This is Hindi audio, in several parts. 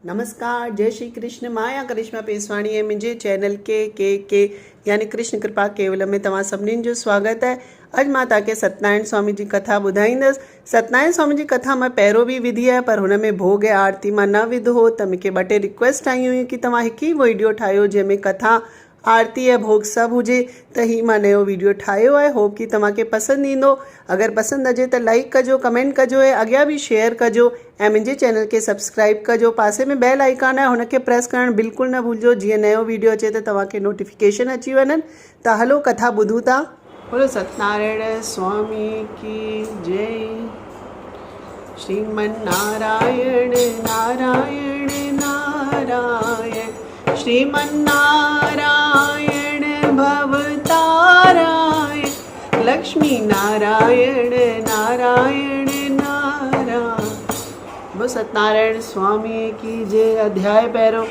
नमस्कार, जय श्री कृष्ण। माया करिश्मा पेसवाणी है मुझे चैनल के यानी कृष्ण कृपा केवलम में तव्हां सभिनीनि जो स्वागत है। अॼु मां तव्हांखे सत्यनारायण स्वामी जी कथा ॿुधाईंदसि। सत्यनारायण स्वामी जी कथा मां पहिरियों बि विधी आहे, पर हुन में भोग ऐं आरती मां न विधो हो, त मूंखे 2 टे रिक्वेस्ट आयूं हुयूं कि तव्हां हिकु ई वीडियो ठाहियो जंहिंमें कथा आरती ऐं भोग सभु हुजे। त ही मां नयो वीडियो ठाहियो आहे। होप कि तव्हांखे पसंदि ईंदो। अगरि पसंदि अचे त लाइक कजो, कमेंट कजो ऐं अॻियां बि शेयर कजो ऐं मुंहिंजे चैनल खे सब्सक्राइब कजो। पासे में बेल आइकॉन आहे, हुनखे प्रेस करणु बिल्कुलु न भुलिजो, जीअं नयो वीडियो अचे त तव्हांखे नोटिफिकेशन अची वञनि। त हलो कथा ॿुधूं था। बोलो सत्यनारायण स्वामी की जय। श्रीमन नारायण नारायण नारायण, श्रीमन नारायण भवतारायण, लक्ष्मी नारायण नारायण नारायण। वो सत्यनारायण स्वामी की जय। अध्याय पहिरों।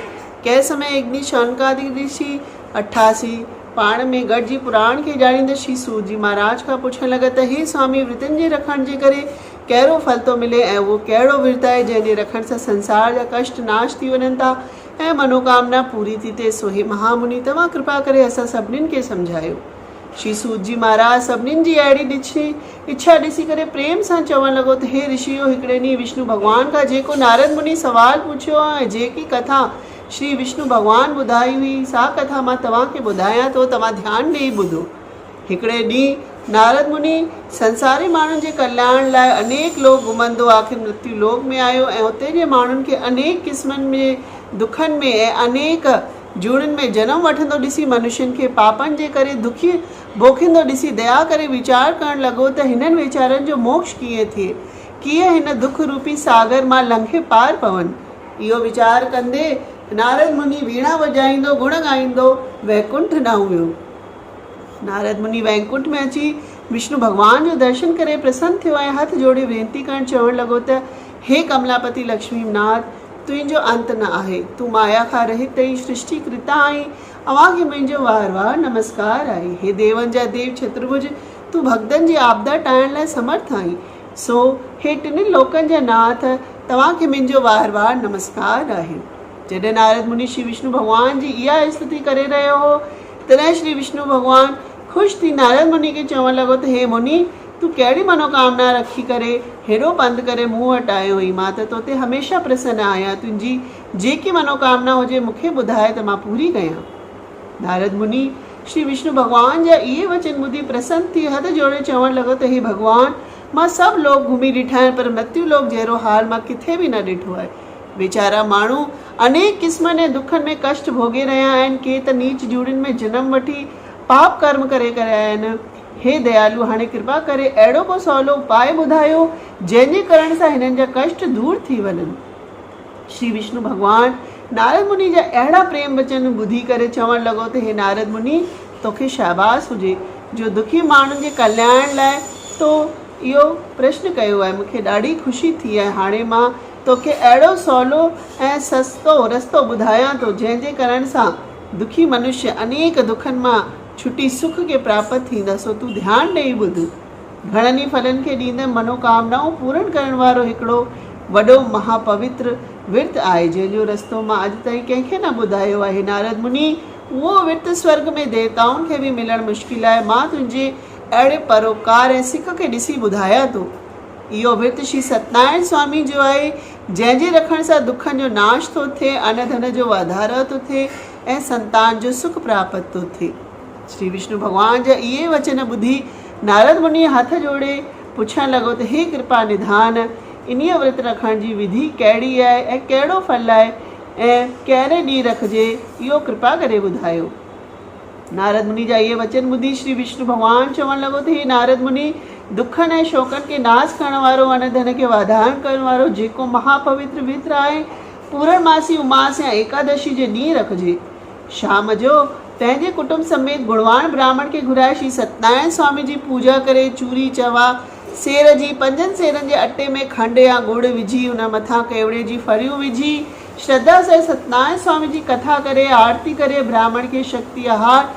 कंहिं समय अग्नि शौनकादि ऋषि 88 पाण में गॾिजी पुराण खे ॼाणींदे श्री सूत जी महाराज खां पुछण लॻा त हे स्वामी, विर्तनि जे रखण जे करे कहिड़ो फल थो मिले ऐं उहो कहिड़ो विर्त आहे जंहिंजे रखण सां संसार जा कष्ट नाश थी वञनि था ऐं मनोकामना पूरी थी थिए। सो हे महामुनि, तव्हां कृपा करे असां सभिनीनि खे सम्झायो। श्री सूत जी महाराज सभिनीनि जी अहिड़ी इच्छा ॾिसी करे प्रेम सां चवणु लॻो त हे ऋषियो, हिकिड़े ॾींहुं विष्णु भॻवान खां जेको नारद मुनि सवाल पुछियो ऐं जेकी कथा श्री विष्णु भॻवान ॿुधाई हुई, सा कथा मां तव्हांखे ॿुधायां थो, तव्हां ध्यानु ॾेई ॿुधो। हिकिड़े ॾींहुं नारद मुनि संसारी माण्हुनि जे कल्याण लाइ अनेक लोक घुमंदो आख़िर मृत्यु लोक में आयो ऐं उते जे माण्हुनि खे अनेक क़िस्मनि में दुखनि में ऐं अनेक जूड़नि में जनम वठंदो ॾिसी मनुष्यनि खे पापनि जे करे दुखी भोखींदो ॾिसी दया करे वीचार करणु लॻो त हिननि वीचारनि जो मोक्ष कीअं थिए, कीअं हिन दुख रूपी सागर मां लंघे पार पवनि। इहो वीचार कंदे नारद मुनि वीणा वॼाईंदो गुण ॻाईंदो वैकुंठ ॾांहुं वियो। नारद मुनि वैकुंठ में अची विष्णु भॻवान जो दर्शन करे प्रसन्न थियो ऐं हथ जोड़े वेनती करणु चवणु लॻो त हे कमलापति लक्ष्मी नाथ, तुंहिंजो अंत न आहे। तूं माया खां रहित ई सृष्टि कृता आहीं। अव्हांखे मुंहिंजो वार वार नमस्कार आहे। हे देवनि जा देव चतुर्भुज, तूं भक्तनि जी आपदा टाइण लाइ समर्थ आहीं। सो हे टिनि लोकनि जा नाथ, तव्हांखे मुंहिंजो वार वार नमस्कार आहे। जॾहिं नारद मुनि श्री विष्णु भॻवान जी इहा स्तुति करे रहियो हो, तॾहिं श्री विष्णु भॻवान ख़ुशि थी नारद मुनि खे चवणु लॻो त हे मुनि, तूं कहिड़ी मनोकामना रखी करे हेॾो पंधु करे मूं वटि आयो हुई। मां त तोते हमेशह प्रसन्न आहियां। तुंहिंजी जेकी मनोकामना हुजे मूंखे ॿुधाए त मां पूरी कयां। नारद मुनि श्री विष्णु भॻवान जा इहे वचन ॿुधी प्रसन्न थी हथ जोड़े चवणु लॻो त हे भॻवान, मां सभु लोक घुमी ॾिठा आहिनि, पर मृत्यु लोक जहिड़ो हाल मां किथे बि न ॾिठो आहे। वीचारा माण्हू अनेक क़िस्मनि ऐं दुखनि में कष्ट भोगे रहिया आहिनि। के त नीच जूड़ियुनि में जनम वठी पाप कर्म करे रहिया आहिनि। हे दयालु, हाणे कृपा करे अहिड़ो को सवलो उपाय ॿुधायो जंहिंजे करण सां हिननि जा कष्ट दूर थी वञनि। श्री विष्णु भॻवान नारद मुनि जा अहिड़ा प्रेम वचन ॿुधी करे चवणु लॻो त हे नारद मुनि, तोखे शाबाश हुजे जो दुखी माण्हुनि जे कल्याण लाइ तो इहो प्रश्न कयो आहे। मूंखे ॾाढी ख़ुशी थी आहे। हाणे मां तोखे अहिड़ो सवलो ऐं सस्तो रस्तो ॿुधायां थो जंहिंजे करण सां दुखी मनुष्य अनेक दुखनि मां छुटी सुख खे प्राप्त थींदा। सो तूं ध्यानु ॾेई ॿुध। घणनि ई फलनि खे ॾींदे मनोकामनाऊं पूर्ण करण वारो हिकिड़ो वॾो महापवित्र विर्त आहे, जंहिंजो रस्तो मां अॼु ताईं कंहिंखे न ॿुधायो आहे। नारद मुनि, उहो विर्त स्वर्ग में देवताउनि खे बि मिलणु मुश्किल आहे। मां तुंहिंजे अहिड़े परोपकार ऐं सिक खे ॾिसी ॿुधायां थो। इहो विर्त श्री सत्यनारायण स्वामी जो आहे, जंहिंजे रखण सां दुखनि जो नाश थो थिए, अन धन जो वाधारो थो थिए ऐं संतान जो सुख प्राप्त थो थिए। श्री विष्णु भॻवान जा इहे वचन ॿुधी नारद मुनि हथ जोड़े पुछणु लॻो त हे कृपा निधान, इन्हीअ विर्त रखण जी विधि कहिड़ी आहे ऐं कहिड़ो फल आहे ऐं कहिड़े ॾींहुं रखिजे, इहो कृपा करे ॿुधायो। नारद मुनि जा इहे वचन ॿुधी श्री विष्णु भॻवान चवणु लॻो त हे नारद मुनि, दुखनि ऐं शोकनि खे नाश करण वारो, अन धन खे वाधारण करण वारो जेको महापवित्र विर्त आहे, पूर्णमासी उमास या एकादशी जे ॾींहुं रखिजे। शाम जो पंहिंजे कुटुंब समेत गुणवान ब्राह्मण खे घुराए श्री सत्यनारायण स्वामी जी पूजा करे चूरी चवा सेर जी 5 सेरनि जे अटे में खंडु या गुड़ विझी उन मथां केवड़े जी फरियूं विझी श्रद्धा सां सत्यनारायण स्वामी जी कथा करे आरती करे ब्राह्मण खे शक्ति आहार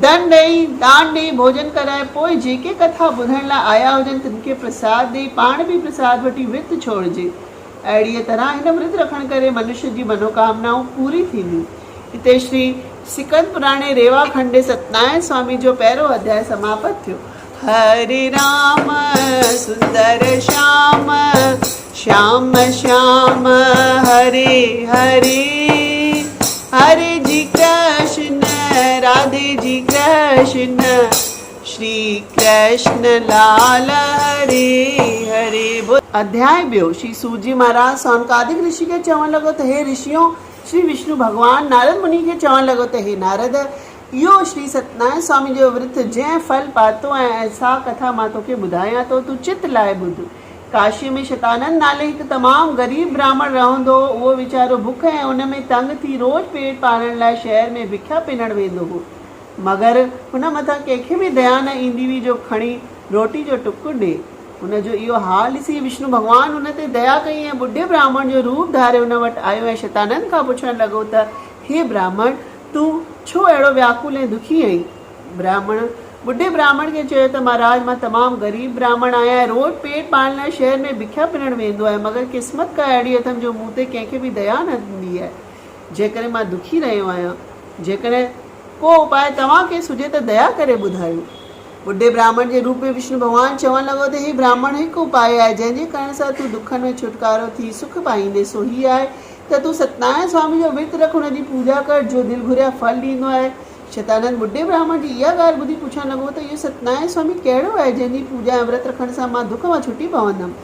धन ॾेई दान ॾेई भोजन कराए पोइ जेके कथा ॿुधण लाइ आया हुजनि तिन खे प्रसाद ॾेई पाण बि प्रसाद वठी विर्त छोड़िजे। अहिड़ीअ तरह हिन विर्त रखण करे मनुष्य जी मनोकामनाऊं पूरी थींदियूं। हिते श्री सिकंद पुराणे रेवा खंडे सतनारायण स्वामी जो पहिरियों अध्याय समाप्त थियो। हरे राम सुंदर श्याम श्याम श्याम हरे हरे, हरे जी कृष्ण राधे जी कृष्ण, श्री कृष्ण लाल हरे हरे। अध्याय ॿियो। श्री सूजी महाराज सौनकादिक ऋषि खे चवण लॻो त हे ऋषियों, श्री विष्णु भगवान नारद मुनि खे चवण लॻो त हे नारद, इहो श्री सतनारायण स्वामी जो विर्त जंहिं फल पातो ऐं सा कथा मां तोखे ॿुधायां थो, तूं चित लाइ ॿुध। काशी में शतानंद नाले हिकु तमामु ग़रीब ब्राह्मण रहंदो हो। उहो वीचारो बुख ऐं उन में तंग थी रोज़ पेट पालण लाइ शहर में भिख्या पिनण वेंदो हो, मगर हुन मथां कंहिंखे बि दया न ईंदी हुई जो खणी रोटी जो टुक ॾे। हुनजो इहो हाल ॾिसी विष्णु भगवान हुन ते दया कई ऐं ॿुढे ब्राह्मण जो रूप धारे हुन वटि आयो ऐं शतानंद खां पुछणु लॻो त हे ब्राह्मण, तूं छो अहिड़ो व्याकुल ऐं दुखी आहीं? ॿुढे ब्राह्मण खे चयो त महाराज, मां तमामु ग़रीब ब्राह्मण आहियां ऐं रोज़ पेट पालण लाइ शहर में भिख्या पिनण वेंदो आहे, मगर क़िस्मत का अहिड़ी अथमि जो मूं ते कंहिंखे बि दया न ॾींदी आहे। जेकॾहिं मां दुखी रहियो आहियां, जेकॾहिं को उपाय तव्हांखे सुझे त दया करे ॿुधायो। ॿुढे ब्राह्मण जे रूप में विष्णु भगवान चवणु लॻो त हे ब्राह्मण, हिकु उपाय आहे जंहिंजे करण सां तूं दुखनि में छुटकारो थी सुख पाईंदे। सो ही आहे त तूं सतनारायण स्वामी जो विर्त रख, हुनजी पूजा कर, जो दिलि घुरिया फल ॾींदो आहे। शतानंद ॿुढे ब्राह्मण जी इहा ॻाल्हि ॿुधी पुछणु लॻो त इहो सतनारायण स्वामी कहिड़ो आहे जंहिंजी पूजा ऐं विर्त रखण सां मां दुख मां छुटी पवंदमि।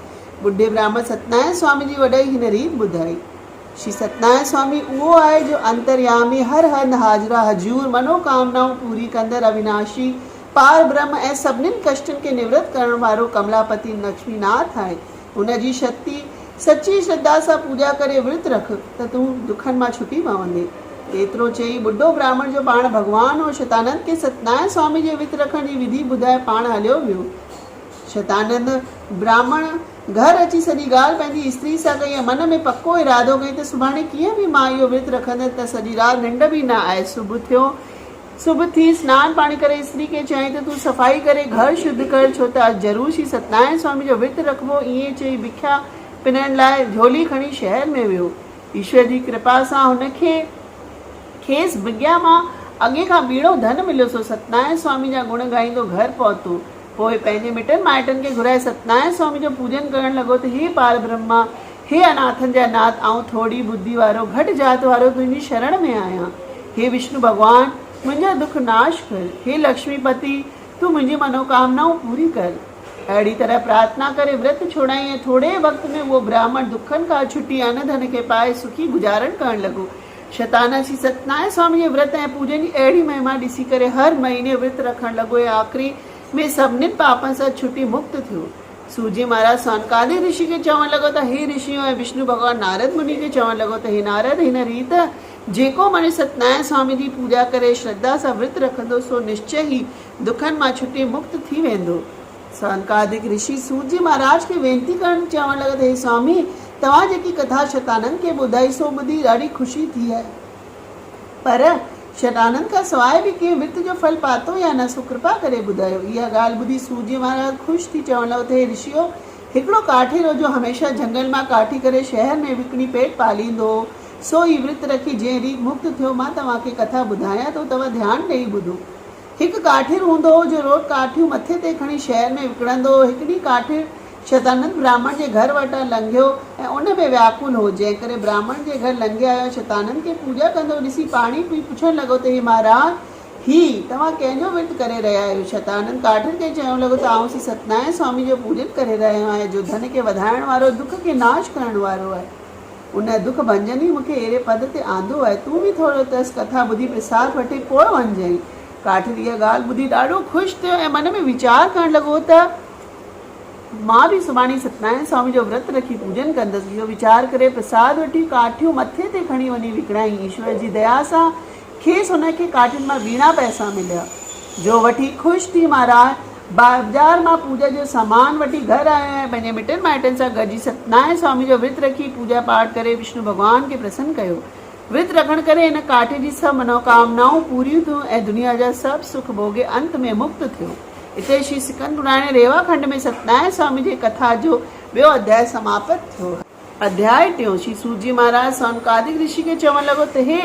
ॿुढे ब्राह्मण सतनारायण स्वामी जी वॾाई हिन रीत ॿुधाई। श्री सतनारायण स्वामी उहो आहे जो अंतर्यामी, हर हंध हाज़िरा हजूर, मनोकामनाऊं पूरी कंदड़, अविनाशी, पार ब्रह्म ऐं सभिनीनि कष्टनि खे निवृत्त करण वारो कमलापति लक्ष्मीनाथ आहे। हुनजी शक्ति सची श्रद्धा सां पूजा करे विर्त रख त तूं दुखनि मां छुटी पवंदे। एतिरो चई ॿुढो ब्राह्मण जो पाण भगवान हो शतानंद खे सतनारायण स्वामी जे विर्त रखण जी विधि ॿुधाए पाण हलियो वियो। शतानंद ब्राह्मण घर अची सॼी ॻाल्हि पंहिंजी स्त्री सां कई ऐं मन में पको इरादो कई त सुभाणे कीअं बि मां इहो विर्त रखंदसि त सॼी राति निंड बि न आहे। सुबुह थी सनानु पाणी करे स्त्री खे चयईं त तूं सफ़ाई करे घर शुद्ध कर, छो त अॼु ज़रूरु श्री सतनारायण स्वामी जो विर्त रखबो। ईअं चई भिख्या पिनण लाइ झोली खणी शहर में वियो। ईश्वर जी कृपा सां हुनखे खेसि विज्ञा मां अॻे खां ॿीणो धन मिलियो। सो सतनारायण स्वामी जा गुण ॻाईंदो घर पहुतो। पोइ पंहिंजे मिटनि माइटनि खे घुराए सतनारायण स्वामी जो पूजन करणु लॻो त हे पार ब्रह्मा, हे अनाथनि जा नाथ, आऊं थोरी बुद्धि वारो, घटि जात वारो तुंहिंजी शरण में आहियां। हे विष्णु भगवान, मुंहिंजा दुख नाश कर। हे लक्ष्मीपति, तूं मुंहिंजी मनोकामनाऊं पूरी कर। अहिड़ी तरह प्रार्थना करे व्रत छोड़ाई ऐं थोरे वक़्त में उहो ब्राह्मण दुखनि खां छुटी अन धन खे पाए सुखी गुज़ारण करणु लॻो। शतानंद श्री सतनारायण स्वामी जे व्रत ऐं पूजन जी अहिड़ी महिमा ॾिसी करे हर महीने विर्त रखणु लॻो ऐं आख़िरी में सभिनीनि पापनि सां छुटी मुक्त थियो। सूजी महाराज सौनकादिक ऋषि खे चवणु लॻो त हे ऋषियों, ऐं विष्णु भगवान नारद मुनि खे चवणु लॻो त हे नारद, हिन रीत जेको मनुष्य सतनारायण स्वामी जी पूजा करे श्रद्धा सां विर्त रखंदो सो निश्चय ई दुखनि मां छुटी मुक्त थी वेंदो। सौनकादिक ऋषि सूजी महाराज खे वेनती करणु चवणु लॻो त हे स्वामी, तव्हां जेकी कथा शतानंद खे ॿुधाई सो ॿुधी ॾाढी ख़ुशी थी आहे, पर शतानंद खां सवाइ बि कंहिं विर्त जो फल पातो या न, सो कृपा करे ॿुधायो। इहा ॻाल्हि ॿुधी सूजी महाराज ख़ुशि थी चवणु लॻो त हे ऋषियो, हिकिड़ो काठीरो जो हमेशह झंगल मां काठी करे शहर में विकिणी पेट पालींदो हो, सो ई विर्त रखी जंहिं रीत मुक्त थियो। मां तव्हांखे कथा ॿुधायां थो, तव्हां ध्यानु ॾेई ॿुधो। हिकु काठीर हूंदो हो जो रोज़ काठियूं मथे ते खणी शहर में विकिणंदो हो। हिकिड़ी काठीर शतानंद ब्राह्मण जे घर वटां लंघियो ऐं उन में व्याकुल हो, जंहिं करे ब्राह्मण जे घर लंघे आयो शतानंद खे पूजा कंदो ॾिसी पाणी पी पुछणु लॻो त हे महाराज, ही तव्हां कंहिंजो विर्त करे रहिया आहियो? शतानंद काठीर खे चवणु लॻो त आउं श्री सतनारायण स्वामी जो पूजन करे रहियो आहियां, जो धन खे वधाइण वारो, दुख खे नाश करण वारो आहे। उन दुख भंजन ई मूंखे अहिड़े पद ते आंदो आहे। तूं बि थोरो तस कथा ॿुधी प्रसाद वठी पोइ वञजांइ। काठीर इहा ॻाल्हि ॿुधी ॾाढो ख़ुशि थियो ऐं मन में वीचार करणु लॻो त मां बि सुभाणे सतनारायण स्वामी जो व्रत रखी पूजन कंदसि। इहो वीचार करे प्रसाद वठी काठियूं मथे ते खणी वञी विकिणाई। ईश्वर जी दया सां खेसि हुनखे काठियुनि मां ॿीणा पैसा मिलिया, जो वठी ख़ुशि थी महाराज बाज़ार मां पूजा जो सामान वठी घर आयो ऐं पंहिंजे मिटनि माइटनि सां गॾिजी सतनारायण स्वामी जो विर्त रखी पूजा पाठ करे विष्णु भॻवान खे प्रसन्न कयो। विर्त रखण करे हिन काठे जी सभु मनोकामनाऊं पूरियूं थियूं ऐं दुनिया जा सभु सुख भोगे अंत में मुक्त थियो। हिते श्री सिकंद पुराणे रेवा खंड में सतनारायण स्वामी जी कथा जो ॿियो अध्याय समाप्त थियो। अध्याय टियों। श्री सूत जी महाराज सौनकादिक ऋषि के चवण लॻो त हे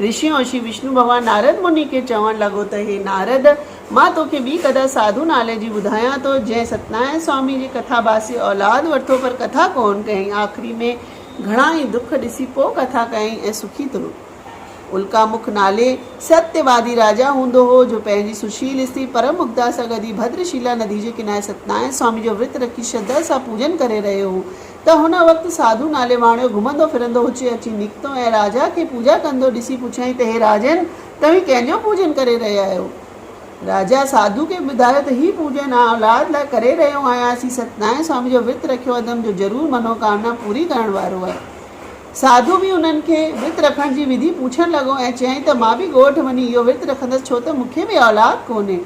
ऋषियों, श्री विष्णु भगवान नारद मुनि के चवण लॻो त हे नारद, मां तोखे ॿी कथा साधु नाले जी ॿुधायां थो, जंहिं सतनारायण स्वामी जी कथा बासी औलाद वरितो पर कथा कोन कयईं। आख़िरी में घणा ई दुख ॾिसी पोइ कथा कयईं ऐं सुखी थियो। उल्कामुख नाले सत्यवादी राजा हूंदो हो, जो पंहिंजी सुशील स्त्री परम मुग्धा सां गॾु भद्रशिला नदी जे किनारे सतनारायण स्वामी जो विर्त रखी श्रद्धा सां पूजन करे रहियो हो। त हुन वक़्तु साधु नाले वाणियो घुमंदो फिरंदो हुचे अची निकितो ऐं राजा खे पूजा कंदो ॾिसी पुछियईं त हे राजन, तव्हीं कंहिंजो पूजन करे रहिया आहियो? राजा साधु खे ॿुधायो त ही पूजन औलाद लाइ करे रहियो आहियां। असीं सतनारायण स्वामी जो विर्त रखियो अदम जो ज़रूरु मनोकामना पूरी करण वारो आहे। साधु बि उन्हनि खे विर्त रखण जी विधि पुछण लॻो ऐं चयईं त मां बि ॻोठ वञी इहो विर्त रखंदसि, छो त मूंखे बि औलाद कोन्हे।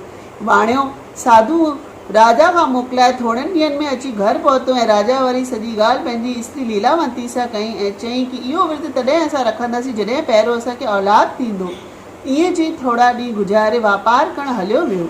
वाणियो साधु राजा खां मोकिलाए थोरनि ॾींहंनि में अची घर पहुतो ऐं राजा वरी सॼी ॻाल्हि पंहिंजी स्त्री लीलावंती सां कई ऐं चयईं कि इहो विर्त तॾहिं असां रखंदासीं जॾहिं पहिरियों असांखे औलाद थींदो। ईअं चई थोरा ॾींहं गुज़ारे वापारु करणु हलियो वियो।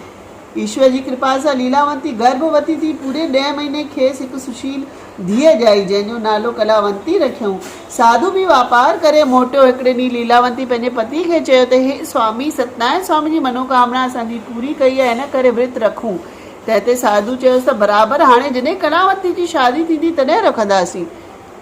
ईश्वर जी कृपा सां लीलावंती गर्भवती थी पूरे 10 महीने खेसि हिकु सुशील धीअ ॼाई, जंहिंजो नालो कलावंती रखियऊं। साधु बि वापारु करे मोटियो। हिकिड़े ॾींहुं लीलावंती पंहिंजे पति खे चयो त हे स्वामी, सतनारायण स्वामी जी मनोकामना असांजी पूरी कई आहे, हिन करे विर्त रखूं। त हिते साधु चयोसि त बराबरि, हाणे जॾहिं कलावंती जी शादी थींदी तॾहिं रखंदासीं।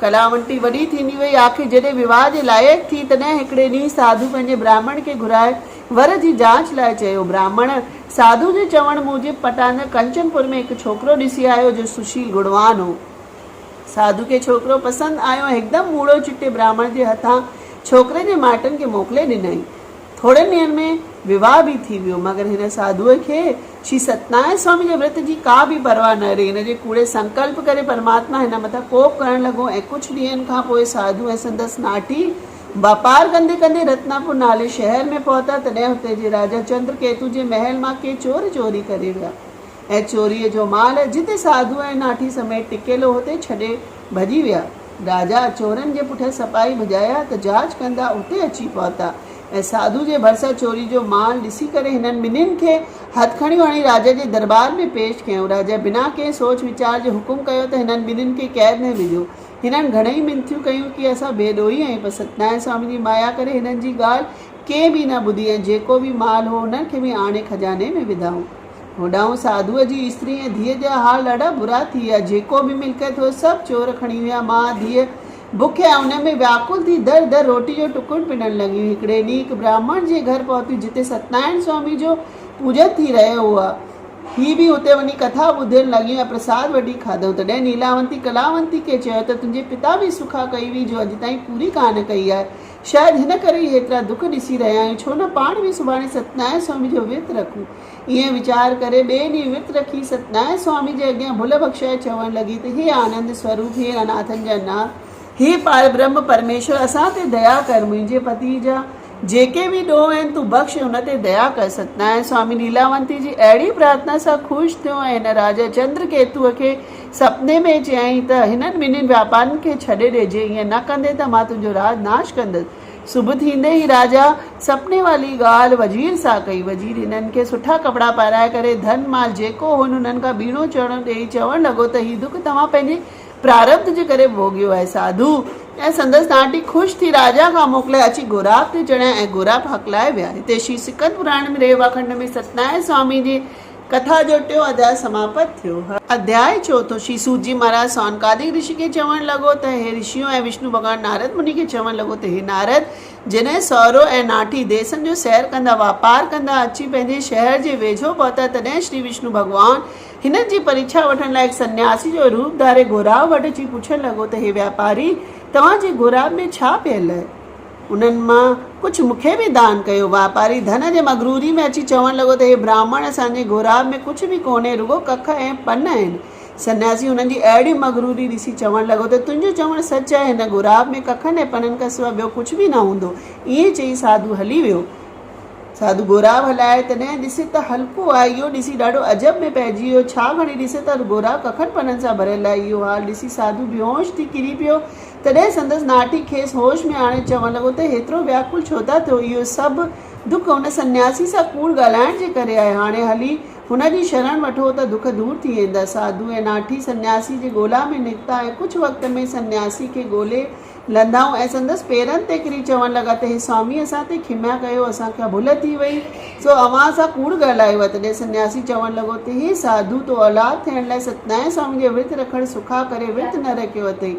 कलावंती वॾी थींदी वई, आख़िर जॾहिं विवाह जे लाइक़ु थी तॾहिं हिकिड़े ॾींहुं साधु पंहिंजे ब्राह्मण खे घुराए वर जी जांच लाइ चयो। ब्राह्मण साधु जे चवण मूजिबि पटान कंचनपुर में हिकु छोकिरो ॾिसी आयो जो सुशील गुणवान हो। साधु खे छोकिरो पसंदि आयो ऐं हिकदमि मूड़ो चिटे ब्राह्मण जे हथां छोकिरे जे माइटनि खे मोकिले ॾिनई। थोरनि ॾींहंनि में विवाह बि थी वियो, मगर हिन साधुअ खे श्री सतनारायण स्वामी जे विर्त जी का बि परवाह न रही। हिन जे कूड़े संकल्प करे परमात्मा हिन मथां कोप करणु लॻो ऐं कुझु ॾींहंनि खां पोइ साधु ऐं संदसि नाठी वापारु कंदे कंदे रत्नापुर नाले शहर में पहुता। तॾहिं हुते जे राजा चंद्रकेतु जे महल मां के चोर चोरी करे विया ऐं चोरीअ जो माल जिते साधु ऐं नाठी समेत टिकेलो हुते छॾे भॼी विया। राजा चोरनि जे पुठियां सपाई भॼाया त जांच कंदा उते अची पहुता ऐं साधु जे भरिसां चोरी जो माल ॾिसी करे हिननि ॿिन्हिनि खे हथखड़ियूं हणी राजा जे दरबार में पेश कयूं। राजा बिना कंहिं सोच वीचार जे हुकुम कयो त हिननि ॿिन्हिनि खे क़ैद में विझो। हिननि घणेई मिनतियूं कयूं कि असां बेॾोही आहियूं, पर सतनारायण स्वामी जी माया करे हिननि जी ॻाल्हि कंहिं बि न ॿुधी ऐं जेको बि माल हो हुननि खे बि आणे खजाने में विधाऊं। होॾां साधुअ जी स्त्री ऐं धीअ जा हाल ॾाढा बुरा थी विया। जेको बि मिल्कियत हो सभु चोर खणी विया। मां धीअ बुखिया उन में व्याकुल थी दर दर रोटी जो टुकुर पिनणु लॻियूं। हिकिड़े ॾींहुं हिकु ब्राह्मण जे घर पहुतियूं जिते सतनारायण स्वामी जो पूजन थी रहियो हुआ। ही बि हुते वञी कथा ॿुधणु लॻियूं ऐं प्रसाद वठी खाधऊं। तॾहिं नीलावंती कलावंती खे चयो त तुंहिंजे पिता बि सुखा कई हुई जो अॼु ताईं पूरी कान कई आहे। शायदि हिन करे ई हेतिरा दुख ॾिसी रहिया आहियूं। छो न पाण बि सुभाणे सतनारायण स्वामी जो विर्त रखूं। ईअं वीचार करे ॿिए ॾींहुं विर्त रखी सतनारायण स्वामी जे अॻियां भुल बख़्शाए चवणु लॻी त हे आनंद स्वरूप, हे अनाथनि जा नाथ, हे पार ब्रह्म परमेश्वर, असां ते दया कर। मुंहिंजे पति जा जेके बि ॾोह आहिनि तूं बख़्श, हुन ते दया कर। सतनारायण स्वामी लीलावंती जी अहिड़ी प्रार्थना सां ख़ुशि थियो ऐं हिन राजा चंद्रकेतुअ खे सपने में चयईं त हिननि ॿिन्हिनि व्यापारियुनि खे छॾे ॾिजे, ईअं न कंदे त मां तुंहिंजो राज नाश कंदसि। सुबुह थींदे ई राजा सपने वाली ॻाल्हि वज़ीर सां कई। वज़ीर हिननि खे सुठा कपिड़ा पाराए करे धन माल जेको हुन हुननि खां बीणो चढ़णु ॾेई चवणु लॻो त हीउ दुख तव्हां पंहिंजे प्रारब्ध जे करे भोॻियो आहे। साधु ऐं संदसि नाठी ख़ुशि थी राजा खां मोकिले अची गोराब ते चढ़िया ऐं गोराब हकलाए विया। हिते श्री सिकंद पुराण में रेवा खंड में सतनारायण स्वामी जी कथा जो 8 अध्याय समाप्त थियो। अध्याय 4। श्री सूत जी महाराज सौनकादिक ऋषि खे चवणु लॻो त हे ऋषियों ऐं विष्णु भॻवान नारद मुनि खे चवणु लॻो त हे नारद, जॾहिं सहुरो ऐं नाठी देसनि जो सैर कंदा वापारु कंदा अची पंहिंजे शहर जे वेझो पहुता, तॾहिं श्री विष्णु भॻवान हिननि जी परीक्षा वठण लाइ सन्यासी जो रूप धारे घोराब वटि अची पुछणु लॻो त हे वापारी, तव्हांजे घोराब में छा पियल आहे? उन्हनि मां कुझु मूंखे बि दान कयो। वापारी धन जे मगरूरी में अची चवणु लॻो त हे ब्राह्मण, असांजे घोराब में कुझु बि कोन्हे, रुगो कख ऐं पन आहिनि। सन्यासी हुननि जी अहिड़ी मगरूरी ॾिसी चवणु लॻो त तुंहिंजो चवणु सच आहे, हिन घोराब में कखनि ऐं पननि खां सवाइ ॿियो कुझु बि न हूंदो। ईअं चई साधु हली वियो। साधु घोराब हलाए तॾहिं ॾिसे त हल्को आहे। इहो ॾिसी ॾाढो अजब में पइजी वियो। छा घणी ॾिसे त घोराब कखनि पननि सां भरियल आहे। इहो हाल ॾिसी साधु बेहोश थी किरी पियो। तॾहिं संदसि नाठी खेसि होश में आणे चवणु लॻो त हेतिरो व्याकुल छो था थियो? इहो सभु दुख हुन सन्यासी सां कूड़ ॻाल्हाइण जे करे आहे। हाणे हली हुनजी शरण वठो त दुख दूर थी वेंदा। साधू ऐं नाठी सन्यासी जे ॻोल्हा में निकिता ऐं कुझु वक़्त में सन्यासी खे ॻोल्हे लंधाऊं ऐं संदसि पेरनि ते किरी चवणु लॻा त हे स्वामी असां ते खिम्या कयो, असांखे भुल थी वई, सो अव्हां सां कूड़ ॻाल्हायो। तॾहिं सन्यासी चवणु लॻो त हे साधू, तो औलाद थियण लाइ सतनारायण स्वामी जो विर्त रखणु सुखा करे विर्त न रखियो अथई,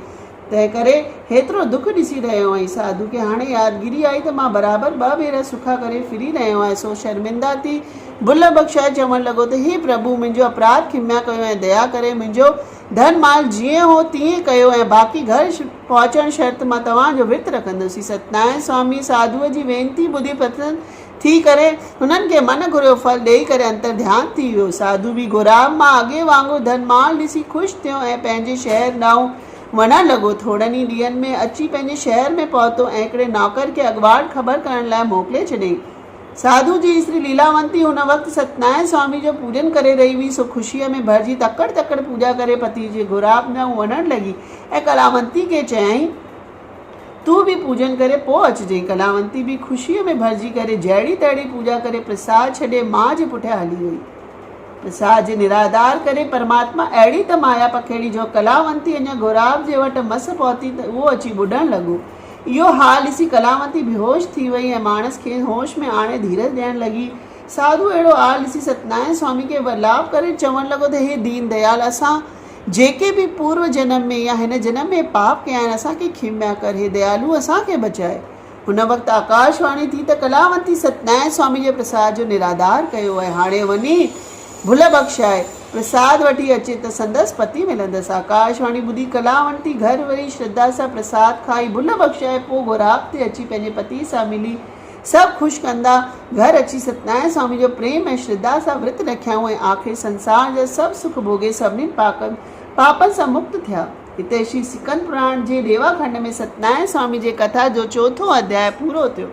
तंहिं करे हेतिरो दुख ॾिसी रहियो आहीं। साधू खे हाणे यादगिरी आई त मां बराबरि 2 भेरा सुखा करे फिरी रहियो आहियां, सो शर्मिंदा थी भुल बख़्शाए चवणु लॻो त हे प्रभु, मुंहिंजो अपराध खिम्या कयो ऐं दया करे मुंहिंजो धन माल जीअं हो तीअं कयो ऐं बाक़ी घर पहुचण शर्त मां तव्हांजो विर्त रखंदुसि। सतनारायण स्वामी साधूअ जी वेनती ॿुधी प्रसन्न थी करे हुननि खे मन घुरियो फल ॾेई करे अंतर ध्यान थी वियो। साधू बि गुराब मां अॻे वांगुरु धन माल ॾिसी ख़ुशि थियो ऐं पंहिंजे शहर ॾांहुं वञणु लॻो। थोरनि ई ॾींहंनि में अची पंहिंजे शहर में पहुतो ऐं हिकिड़े नौकर खे अॻुवाट ख़बर करण लाइ मोकिले छॾियईं। साधू जी स्त्री लीलावंती हुन वक़्तु सतनारायण स्वामी जो पूजन करे रही हुई, सो ख़ुशीअ में भरिजी तकड़ तकड़ पूजा करे पति जे गुराब ॾांहुं वञणु लॻी ऐं कलावंती खे चयाईं तूं बि पूजन करे पोइ अचिजांइ। कलावंती बि ख़ुशीअ में भरिजी करे जहिड़ी तहिड़ी पूजा करे प्रसाद छॾे मां जे पुठियां हली वई। प्रसाद जे निराधार करे परमात्मा अहिड़ी त माया पखेड़ी जो कलावंती अञा गुराब जे वटि मस पहुती त उहो अची ॿुॾणु लॻो। इहो हाल ॾिसी कलावंती बेहोश थी वई ऐं माणस खे होश में आणे धीरज ॾियणु लॻी। साधू अहिड़ो हाल ॾिसी सतनारायण स्वामी खे वरलाप करे चवणु लॻो त हे दीन दयाल, असां जेके बि पूर्व जन्म में या हिन जन्म में पाप कया आहिनि असांखे खिम्या कर, हे दयालू असांखे बचाए। हुन वक़्तु आकाशवाणी थी त कलावंती सतनारायण स्वामी जे प्रसाद जो निराधार कयो ऐं हाणे वञी भुल बख़्शाए प्रसाद वठी अचे त संदसि पति मिलंदसि। आकाशवाणी ॿुधी कलावंती घर वरी श्रद्धा सां प्रसाद खाई भुल बख़्शाए पोइ गुराब ते अची पंहिंजे पति सां मिली सभु ख़ुशि कंदा घर अची सतनारायण स्वामी जो प्रेम ऐं श्रद्धा सां विर्त रखियाऊं ऐं आख़िर संसार जा सभु सुख भोगे सभिनीनि पापनि सां मुक्त थिया। हिते श्री सिकंद पुराण जे रेवा खंड में सतनारायण स्वामी जे कथा जो 4थो अध्याय पूरो थियो।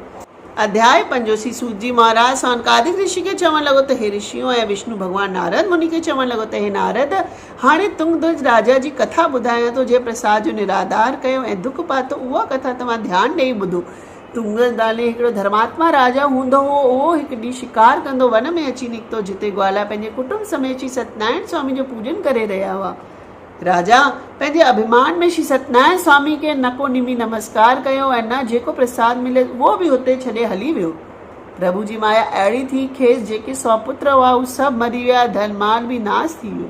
अध्याय 5 श्री सूत जी महाराज सौनकादिक ऋषि के चवणु लॻो त हे ऋषियों ऐं विष्णु भॻवान नारद मुनि खे चवणु लॻो त हे नारद, हाणे तुंगध्वज राजा जी कथा ॿुधायां थो जे प्रसाद जो निराधार कयो ऐं दुख पातो। उहा कथा तव्हां ध्यानु ॾेई ॿुधो। तुंगध्वज नाले हिकिड़ो धर्मात्मा राजा हूंदो हो। उहो हिकु ॾींहुं शिकार कंदो वन में अची निकितो, जिते ग्वाला पंहिंजे कुटुंब समेत श्री सतनारायण स्वामी जो पूजन करे रहिया हुआ। राजा पंहिंजे अभिमान में श्री सतनारायण स्वामी खे नको निमी नमस्कार कयो ऐं न जेको प्रसाद मिले उहो बि हुते छॾे हली वियो। प्रभु जी माया अहिड़ी थी खेसि जेके 100 पुत्र हुआ उहे सभु मरी विया, धन माल बि नाश थी वियो।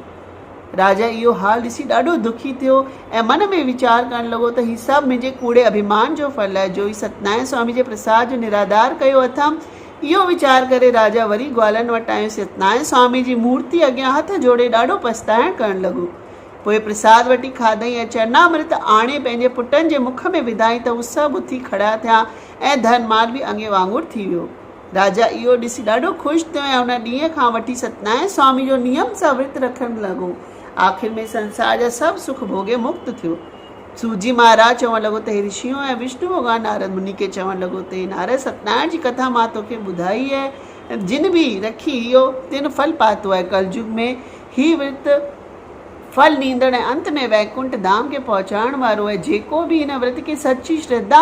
राजा इहो हाल ॾिसी ॾाढो दुखी थियो ऐं मन में वीचार करणु लॻो त हीउ सभु मुंहिंजे कूड़े अभिमान जो फल आहे जो ही सतनारायण स्वामी जे प्रसाद जो निराधार कयो अथमि। इहो वीचार करे राजा वरी ग्वालनि वटि आयो। सतनारायण स्वामी जी मूर्ति अॻियां हथ जोड़े ॾाढो पछताइण करणु लॻो। पोइ प्रसाद वठी खाधई ऐं चरणामृत आणे पंहिंजे पुटनि जे मुख में विधाई त उहे सभु उथी खड़ा थिया ऐं धन माल बि अॻे वांगुरु थी वियो। राजा इहो ॾिसी ॾाढो ख़ुशि थियो ऐं हुन ॾींहं खां वठी सतनारायण स्वामी जो नियम सां विर्त रखणु लॻो। आख़िर में संसार जा सभु सुख भोगे मुक्त थियो। सूत जी महाराज चवणु लॻो त हे ऋषियों ऐं विष्णु भॻवान नारद मुनि खे चवणु लॻो त हे नारद, सतनारायण जी कथा मां तोखे ॿुधाई आहे। जिन बि रखी इहो तिन फल पातो आहे। कलयुग में ही विर्त फल नींदड़ ऐं अंत में वैकुंठ धाम के पहुचाइण वारो आहे। जेको बि हिन व्रत खे सची श्रद्धा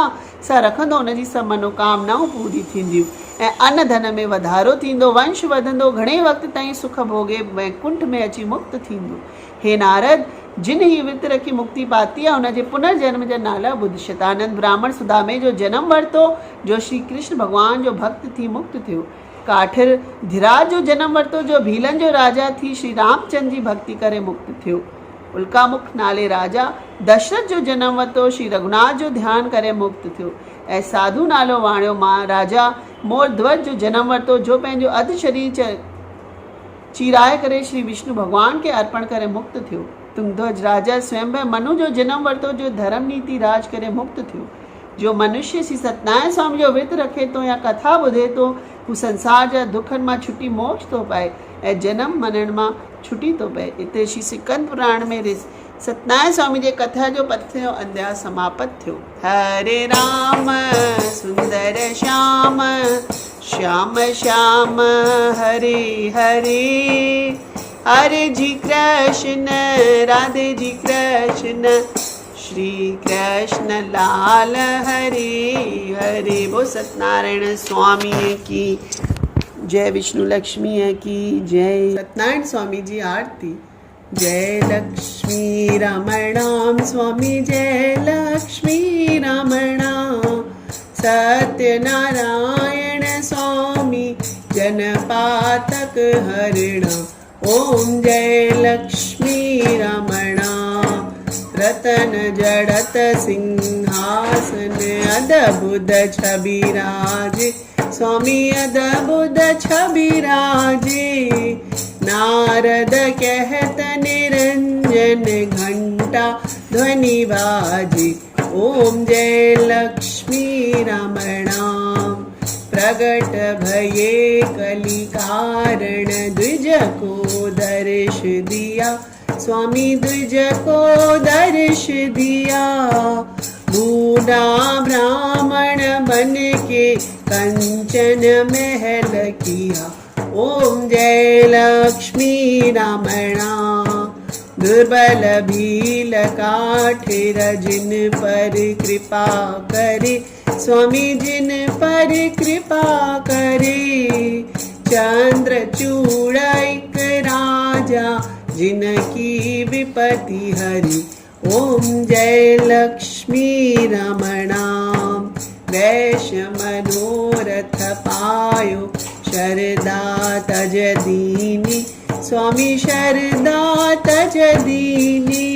सां रखंदो हुनजी सभु मनोकामनाऊं पूरी थींदियूं ऐं अन्न धन में वधारो थींदो, वंश वधंदो, घणे वक़्त ताईं सुख भोगे वैकुंठ में अची मुक्त थींदो। हे नारद, जिन ही विर्त रखी मुक्ति पाती आहे हुनजे पुनर्जन्म जा नाला ॿुध। शतानंद ब्राह्मण सुदामे जो जन्म वरितो जो श्री कृष्ण भॻवान जो भक्त थी मुक्त थियो। काठिर धीराज जो जन्म वरितो जो भीलन जो राजा थी श्री रामचंद्र जी भक्ति करे मुक्त थियो। उल्कामुख नाले राजा दशरथ जो जन्म वरितो श्री रघुनाथ जो ध्यान करे मुक्त थियो। ऐं साधु नालो वाणियो मां राजा मोरध्वज जो जन्म वरितो जो पंहिंजो अधु शरीर चीराए करे श्री विष्णु भॻवान खे अर्पण करे मुक्त थियो। तुंगध्वज राजा स्वयंभव मनु जो जन्म वरितो जो धर्म नीति राज करे मुक्त थियो। जो मनुष्य श्री सतनारायण स्वामी जो विर्त रखे थो या कथा ॿुधे थो हू संसार जा दुखनि मां छुटी मोक्ष थो पाए ऐं जनम मरण मां छुटी थो पए। हिते श्री सिकंद पुराण में सतनारायण स्वामी जे कथा जो 5 अध्याय समाप्त थियो। हरे राम सुंदर श्याम श्याम श्याम हरे हरे, हरे जी कृष्ण राधे जी कृष्ण, श्री कृष्ण लाल हरे हरे। वो सतनारायण स्वामी की जय विष्णु लक्ष्मी है की जय। सत्यनारायण स्वामी जी आरती। जय लक्ष्मी रमणाम स्वामी जय लक्ष्मी रमणाम। सत्यनारायण स्वामी जनपातक हरिणा। ओम जय लक्ष्मी रमणा। रतन जड़त सिंहासन अद्भुत छबिराजे। स्वामी अद्भुत छबिराजे। नारद कहत निरंजन घंटा ध्वनि बाजे। ओम जय लक्ष्मी रमणा। प्रगट भये कलि कारण द्विज को दर्श दिया। स्वामी द्विज को दर्श दिया। बूढ़ा ब्राह्मण बन के कंचन महल किया। ओम जय लक्ष्मी रमणा। दुर्बल भील काठिर जिन पर कृपा करे। स्वामी जिन पर कृपा करे। चंद्रचूड़ एक राजा जिनकी विपत्ति हरि। ओम जय लक्ष्मी रमणा। वैश्य मनोरथ पायो शरदा तज दीनी। स्वामी शरदा तज दीनी।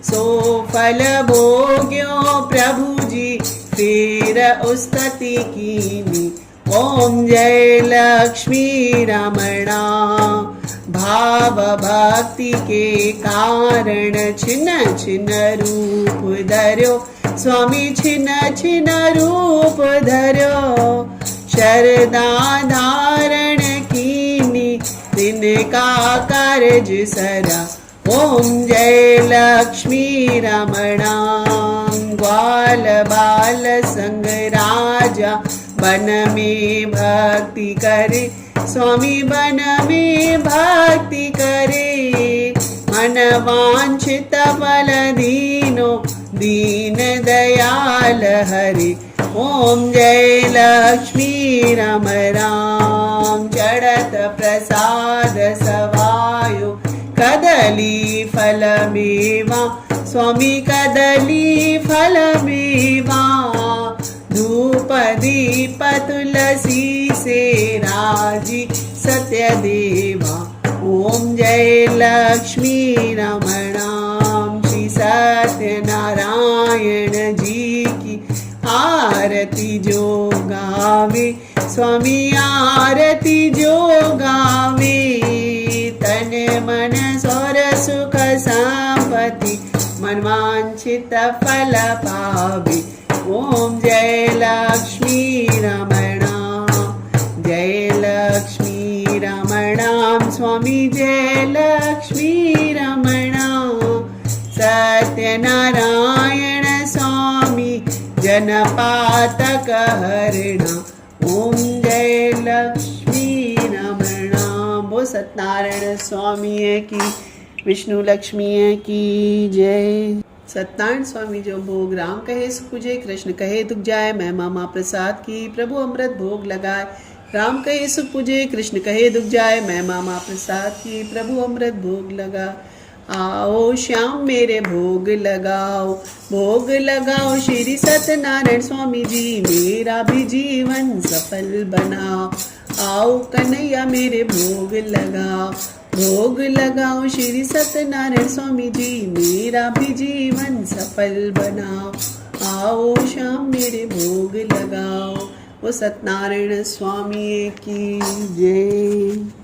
सो फल भोग्यो प्रभु जी फिर उस्तति कीनी। ओम जय लक्ष्मी रमणा। भाव भक्ति के कारण छिन छिन रूप धर्यो। स्वामी छिन छिन रूप धर्यो। शरदा धारण कीनी तिनका कार्य सरा। ओम जय लक्ष्मी रमणा। ग्वाल बाल संग राजा बन में भक्ति करे। स्वामी बन में भक्ति करे। मन वांछित फल दीनो दीन दयाल हरि। ओम जय लक्ष्मी रमणा। चढ़त प्रसाद सवायो कदली फल मेवा। स्वामी कदली फल मेवा। धूप दीप तुलसी से राजी सत्य देवा। ओम जय लक्ष्मी रमणा। श्री सत्यनारायण जी की आरती जो गावे। स्वामी आरती जो गावे। तन मन स्वर सुख संपत्ति मनवांछित फल पावे। ओम जय लक्ष्मी रमणा। जय लक्ष्मी रमणा। स्वामी जय लक्ष्मी रमणा। सत्यनारायण स्वामी जनपातक हरिणा। ओम जय लक्ष्मी रमणा। वो सत्यनारायण स्वामी है की विष्णु लक्ष्मी है की जय। सत्यनारायण स्वामी जो भोग राम कहे सुख पूजे कृष्ण कहे दुख जाए। मैं मामा प्रसाद की प्रभु अमृत भोग लगाए। राम कहे सुख पूजे कृष्ण कहे दुख जाए। मैं मामा प्रसाद की प्रभु अमृत भोग लगा। आओ श्याम मेरे भोग लगाओ। भोग लगाओ श्री सत्यनारायण स्वामी जी मेरा भी जीवन सफल बनाओ। आओ कन्हैया मेरे भोग लगाओ। भोग लगाओ श्री सत्यनारायण स्वामी जी मेरा भी जीवन सफल बनाओ। आओ श्याम मेरे भोग लगाओ। वो सत्यनारायण स्वामी की जय।